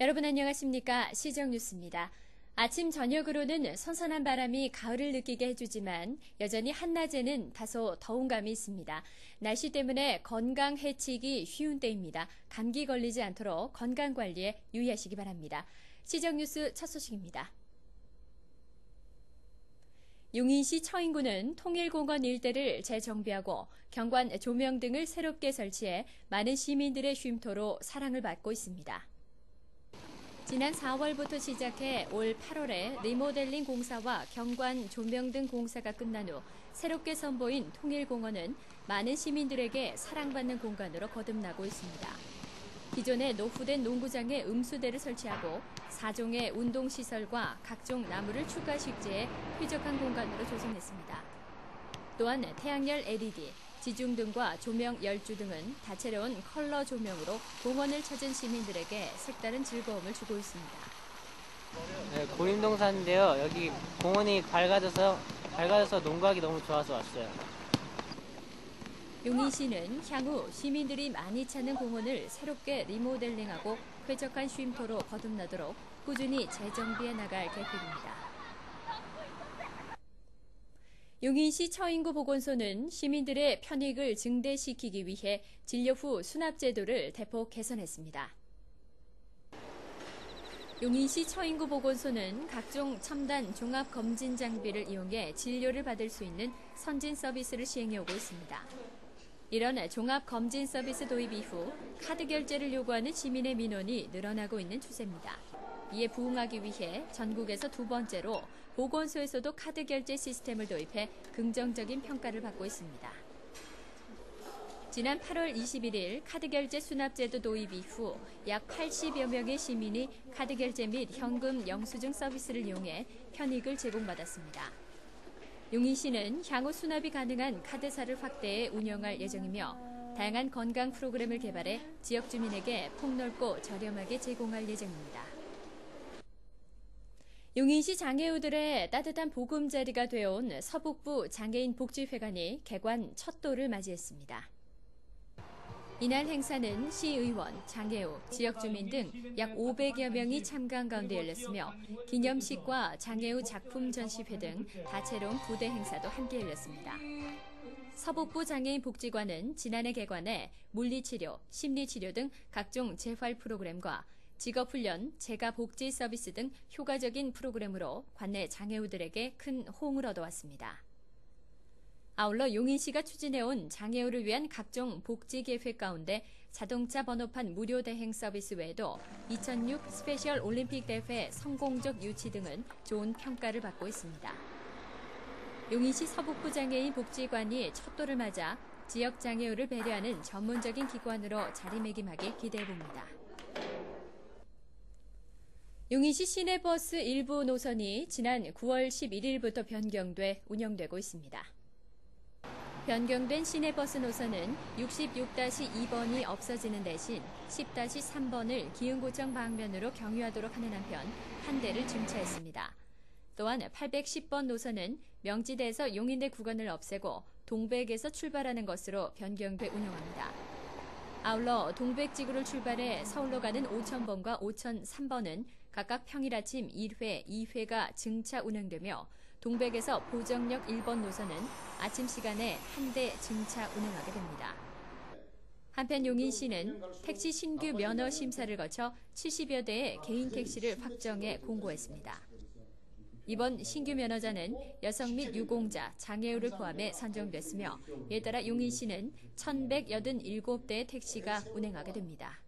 여러분 안녕하십니까? 시정뉴스입니다. 아침 저녁으로는 선선한 바람이 가을을 느끼게 해주지만 여전히 한낮에는 다소 더운 감이 있습니다. 날씨 때문에 건강 해치기 쉬운 때입니다. 감기 걸리지 않도록 건강관리에 유의하시기 바랍니다. 시정뉴스 첫 소식입니다. 용인시 처인구는 통일공원 일대를 재정비하고 경관 조명 등을 새롭게 설치해 많은 시민들의 쉼터로 사랑을 받고 있습니다. 지난 4월부터 시작해 올 8월에 리모델링 공사와 경관 조명 등 공사가 끝난 후 새롭게 선보인 통일공원은 많은 시민들에게 사랑받는 공간으로 거듭나고 있습니다. 기존의 노후된 농구장에 음수대를 설치하고 4종의 운동시설과 각종 나무를 추가 식재해 쾌적한 공간으로 조성했습니다. 또한 태양열 LED, 지중등과 조명 10주 등은 다채로운 컬러 조명으로 공원을 찾은 시민들에게 색다른 즐거움을 주고 있습니다. 네, 고림동사인데요. 여기 공원이 밝아져서 농구하기 너무 좋아서 왔어요. 용인시는 향후 시민들이 많이 찾는 공원을 새롭게 리모델링하고 쾌적한 쉼터로 거듭나도록 꾸준히 재정비해 나갈 계획입니다. 용인시 처인구 보건소는 시민들의 편익을 증대시키기 위해 진료 후 수납 제도를 대폭 개선했습니다. 용인시 처인구 보건소는 각종 첨단 종합 검진 장비를 이용해 진료를 받을 수 있는 선진 서비스를 시행해 오고 있습니다. 이런 종합 검진 서비스 도입 이후 카드 결제를 요구하는 시민의 민원이 늘어나고 있는 추세입니다. 이에 부응하기 위해 전국에서 두 번째로 보건소에서도 카드 결제 시스템을 도입해 긍정적인 평가를 받고 있습니다. 지난 8월 21일 카드 결제 수납제도 도입 이후 약 80여 명의 시민이 카드 결제 및 현금 영수증 서비스를 이용해 편익을 제공받았습니다. 용인시는 향후 수납이 가능한 카드사를 확대해 운영할 예정이며 다양한 건강 프로그램을 개발해 지역 주민에게 폭넓고 저렴하게 제공할 예정입니다. 용인시 장애우들의 따뜻한 보금자리가 되어온 서북부 장애인 복지회관이 개관 첫 돌을 맞이했습니다. 이날 행사는 시의원, 장애우, 지역주민 등 약 500여 명이 참가한 가운데 열렸으며 기념식과 장애우 작품 전시회 등 다채로운 부대 행사도 함께 열렸습니다. 서북부 장애인 복지관은 지난해 개관해 물리치료, 심리치료 등 각종 재활 프로그램과 직업훈련, 재가복지 서비스 등 효과적인 프로그램으로 관내 장애우들에게 큰 호응을 얻어왔습니다. 아울러 용인시가 추진해온 장애우를 위한 각종 복지 계획 가운데 자동차 번호판 무료 대행 서비스 외에도 2006 스페셜 올림픽 대회 성공적 유치 등은 좋은 평가를 받고 있습니다. 용인시 서북부 장애인 복지관이 첫 돌을 맞아 지역 장애우를 배려하는 전문적인 기관으로 자리매김하길 기대해봅니다. 용인시 시내버스 일부 노선이 지난 9월 11일부터 변경돼 운영되고 있습니다. 변경된 시내버스 노선은 66-2번이 없어지는 대신 10-3번을 기흥구청 방면으로 경유하도록 하는 한편 한 대를 증차했습니다. 또한 810번 노선은 명지대에서 용인대 구간을 없애고 동백에서 출발하는 것으로 변경돼 운영합니다. 아울러 동백지구를 출발해 서울로 가는 5000번과 5003번은 각각 평일 아침 1회, 2회가 증차 운행되며 동백에서 보정역 1번 노선은 아침 시간에 한 대 증차 운행하게 됩니다. 한편 용인시는 택시 신규 면허 심사를 거쳐 70여 대의 개인 택시를 확정해 공고했습니다. 이번 신규 면허자는 여성 및 유공자, 장애우를 포함해 선정됐으며 이에 따라 용인시는 1187대의 택시가 운행하게 됩니다.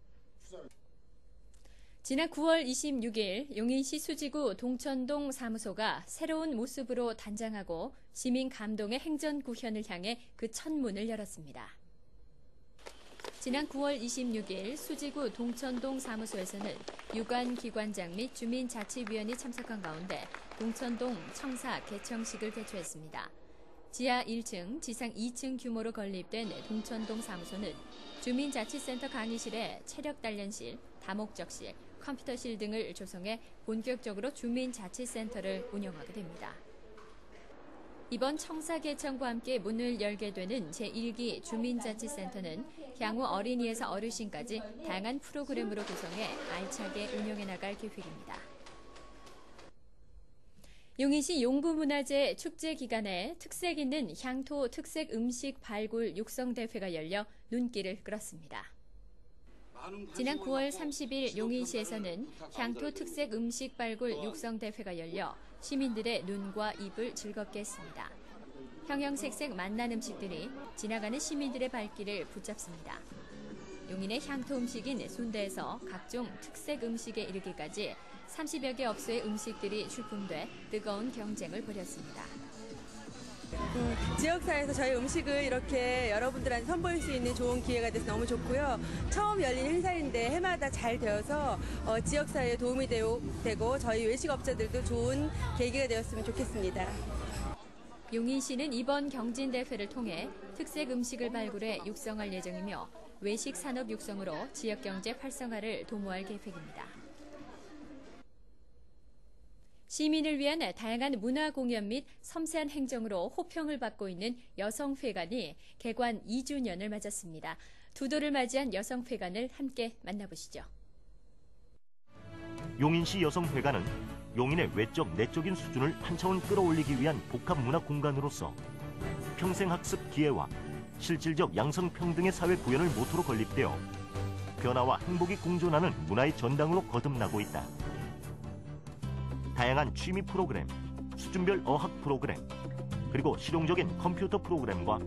지난 9월 26일 용인시 수지구 동천동 사무소가 새로운 모습으로 단장하고 시민 감동의 행전구현을 향해 그 첫 문을 열었습니다. 지난 9월 26일 수지구 동천동 사무소에서는 유관기관장 및 주민자치위원이 참석한 가운데 동천동 청사 개청식을 개최했습니다. 지하 1층, 지상 2층 규모로 건립된 동천동 사무소는 주민자치센터 강의실에 체력단련실, 다목적실, 컴퓨터실 등을 조성해 본격적으로 주민자치센터를 운영하게 됩니다. 이번 청사 개청과 함께 문을 열게 되는 제1기 주민자치센터는 향후 어린이에서 어르신까지 다양한 프로그램으로 구성해 알차게 운영해 나갈 계획입니다. 용인시 용부문화재 축제 기간에 특색 있는 향토 특색 음식 발굴 육성대회가 열려 눈길을 끌었습니다. 지난 9월 30일 용인시에서는 향토 특색 음식 발굴 육성대회가 열려 시민들의 눈과 입을 즐겁게 했습니다. 형형색색 맛난 음식들이 지나가는 시민들의 발길을 붙잡습니다. 용인의 향토 음식인 순대에서 각종 특색 음식에 이르기까지 30여 개 업소의 음식들이 출품돼 뜨거운 경쟁을 벌였습니다. 지역사회에서 저희 음식을 이렇게 여러분들한테 선보일 수 있는 좋은 기회가 돼서 너무 좋고요. 처음 열린 행사인데 해마다 잘 되어서 지역사회에 도움이 되고 저희 외식업자들도 좋은 계기가 되었으면 좋겠습니다. 용인시는 이번 경진대회를 통해 특색 음식을 발굴해 육성할 예정이며 외식 산업 육성으로 지역경제 활성화를 도모할 계획입니다. 시민을 위한 다양한 문화 공연 및 섬세한 행정으로 호평을 받고 있는 여성회관이 개관 2주년을 맞았습니다. 두 돌을 맞이한 여성회관을 함께 만나보시죠. 용인시 여성회관은 용인의 외적, 내적인 수준을 한 차원 끌어올리기 위한 복합 문화 공간으로서 평생학습 기회와 실질적 양성평등의 사회 구현을 모토로 건립되어 변화와 행복이 공존하는 문화의 전당으로 거듭나고 있다. 다양한 취미 프로그램, 수준별 어학 프로그램, 그리고 실용적인 컴퓨터 프로그램과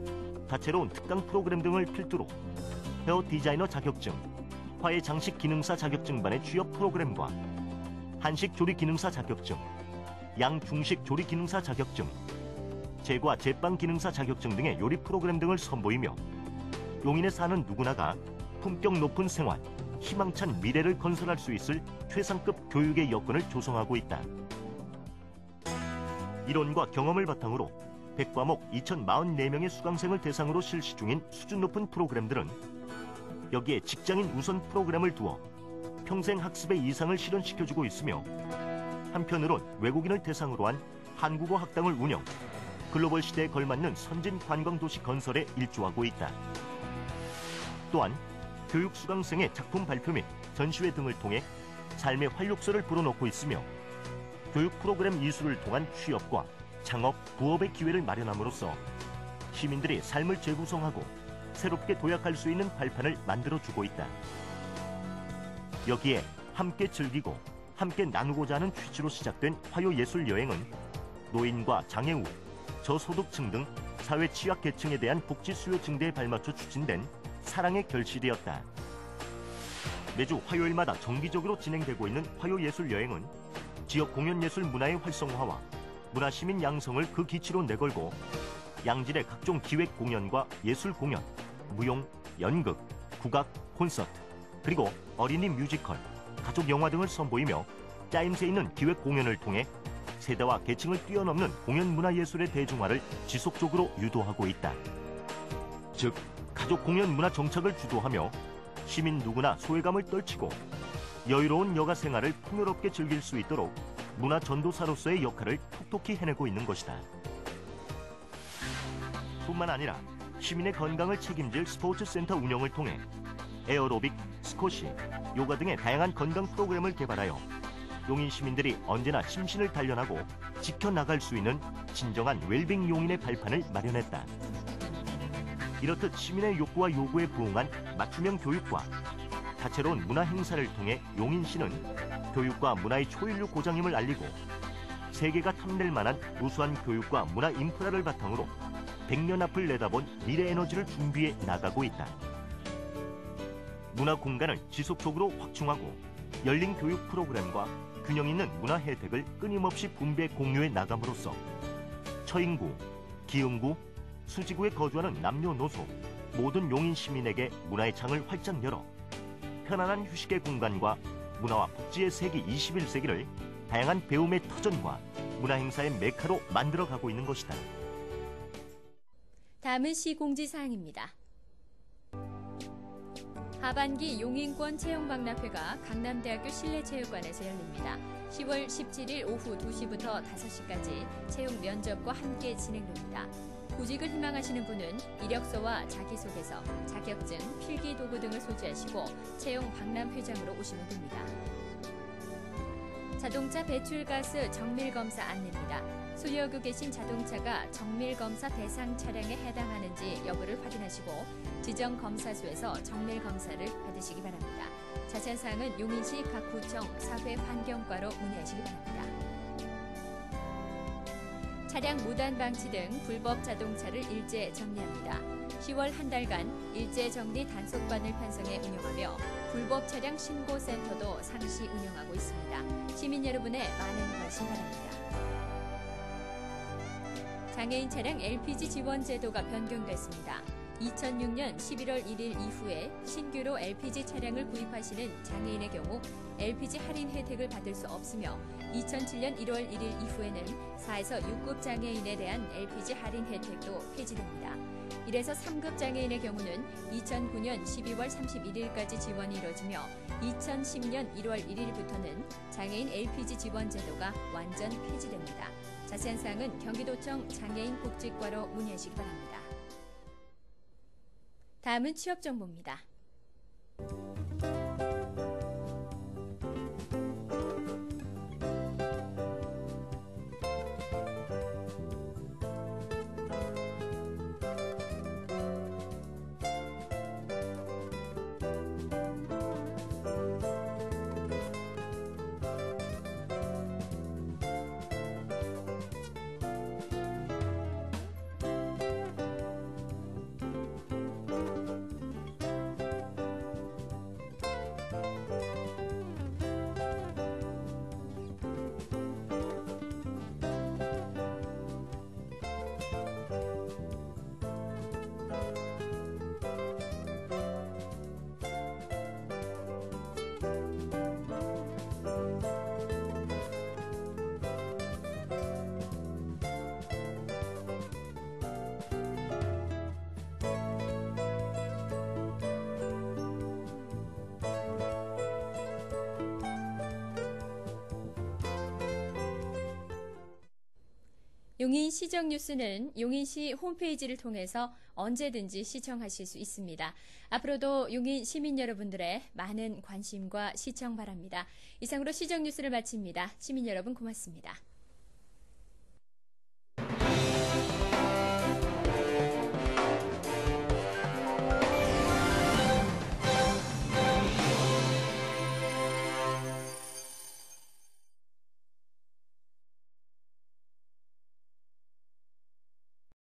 다채로운 특강 프로그램 등을 필두로 헤어 디자이너 자격증, 화해 장식 기능사 자격증반의 취업 프로그램과 한식 조리 기능사 자격증, 양중식 조리 기능사 자격증, 제과 제빵 기능사 자격증 등의 요리 프로그램 등을 선보이며 용인에 사는 누구나가 품격 높은 생활, 희망찬 미래를 건설할 수 있을 최상급 교육의 여건을 조성하고 있다. 이론과 경험을 바탕으로 100과목 2,044명의 수강생을 대상으로 실시 중인 수준 높은 프로그램들은 여기에 직장인 우선 프로그램을 두어 평생 학습의 이상을 실현시켜주고 있으며 한편으론 외국인을 대상으로 한 한국어 학당을 운영, 글로벌 시대에 걸맞는 선진 관광도시 건설에 일조하고 있다. 또한 교육 수강생의 작품 발표 및 전시회 등을 통해 삶의 활력소를 불어넣고 있으며 교육 프로그램 이수를 통한 취업과 창업, 부업의 기회를 마련함으로써 시민들이 삶을 재구성하고 새롭게 도약할 수 있는 발판을 만들어주고 있다. 여기에 함께 즐기고 함께 나누고자 하는 취지로 시작된 화요예술여행은 노인과 장애우, 저소득층 등 사회 취약계층에 대한 복지 수요 증대에 발맞춰 추진된 사랑의 결실이었다. 매주 화요일마다 정기적으로 진행되고 있는 화요예술여행은 지역 공연예술 문화의 활성화와 문화시민 양성을 그 기치로 내걸고 양질의 각종 기획 공연과 예술 공연, 무용, 연극, 국악, 콘서트, 그리고 어린이 뮤지컬, 가족 영화 등을 선보이며 짜임새 있는 기획 공연을 통해 세대와 계층을 뛰어넘는 공연 문화예술의 대중화를 지속적으로 유도하고 있다. 즉, 가족 공연 문화 정착을 주도하며 시민 누구나 소외감을 떨치고 여유로운 여가 생활을 풍요롭게 즐길 수 있도록 문화 전도사로서의 역할을 톡톡히 해내고 있는 것이다. 뿐만 아니라 시민의 건강을 책임질 스포츠센터 운영을 통해 에어로빅, 스쿼시, 요가 등의 다양한 건강 프로그램을 개발하여 용인 시민들이 언제나 심신을 단련하고 지켜나갈 수 있는 진정한 웰빙 용인의 발판을 마련했다. 이렇듯 시민의 욕구와 요구에 부응한 맞춤형 교육과 다채로운 문화 행사를 통해 용인시는 교육과 문화의 초일류 고장임을 알리고 세계가 탐낼 만한 우수한 교육과 문화 인프라를 바탕으로 100년 앞을 내다본 미래 에너지를 준비해 나가고 있다. 문화 공간을 지속적으로 확충하고 열린 교육 프로그램과 균형 있는 문화 혜택을 끊임없이 분배 공유해 나감으로써 처인구, 기흥구, 수지구에 거주하는 남녀노소 모든 용인 시민에게 문화의 창을 활짝 열어 편안한 휴식의 공간과 문화와 복지의 세기 21세기를 다양한 배움의 터전과 문화 행사의 메카로 만들어가고 있는 것이다. 다음은 시공지사항입니다. 하반기 용인권 채용박람회가 강남대학교 실내체육관에서 열립니다. 10월 17일 오후 2시부터 5시까지 채용 면접과 함께 진행됩니다. 구직을 희망하시는 분은 이력서와 자기소개서, 자격증, 필기도구 등을 소지하시고 채용 박람회장으로 오시면 됩니다. 자동차 배출가스 정밀검사 안내입니다. 소유하고 계신 자동차가 정밀검사 대상 차량에 해당하는지 여부를 확인하시고 지정 검사소에서 정밀검사를 받으시기 바랍니다. 자세한 사항은 용인시 각 구청 사회환경과로 문의하시기 바랍니다. 차량 무단 방치 등 불법 자동차를 일제 정리합니다. 10월 한 달간 일제 정리 단속반을 편성해 운영하며 불법 차량 신고센터도 상시 운영하고 있습니다. 시민 여러분의 많은 관심 바랍니다. 장애인 차량 LPG 지원 제도가 변경됐습니다. 2006년 11월 1일 이후에 신규로 LPG 차량을 구입하시는 장애인의 경우 LPG 할인 혜택을 받을 수 없으며 2007년 1월 1일 이후에는 4에서 6급 장애인에 대한 LPG 할인 혜택도 폐지됩니다. 이래서 3급 장애인의 경우는 2009년 12월 31일까지 지원이 이뤄지며 2010년 1월 1일부터는 장애인 LPG 지원 제도가 완전 폐지됩니다. 자세한 사항은 경기도청 장애인복지과로 문의하시기 바랍니다. 다음은 취업 정보입니다. 용인시정 뉴스는 용인시 홈페이지를 통해서 언제든지 시청하실 수 있습니다. 앞으로도 용인 시민 여러분들의 많은 관심과 시청 바랍니다. 이상으로 시정 뉴스를 마칩니다. 시민 여러분 고맙습니다.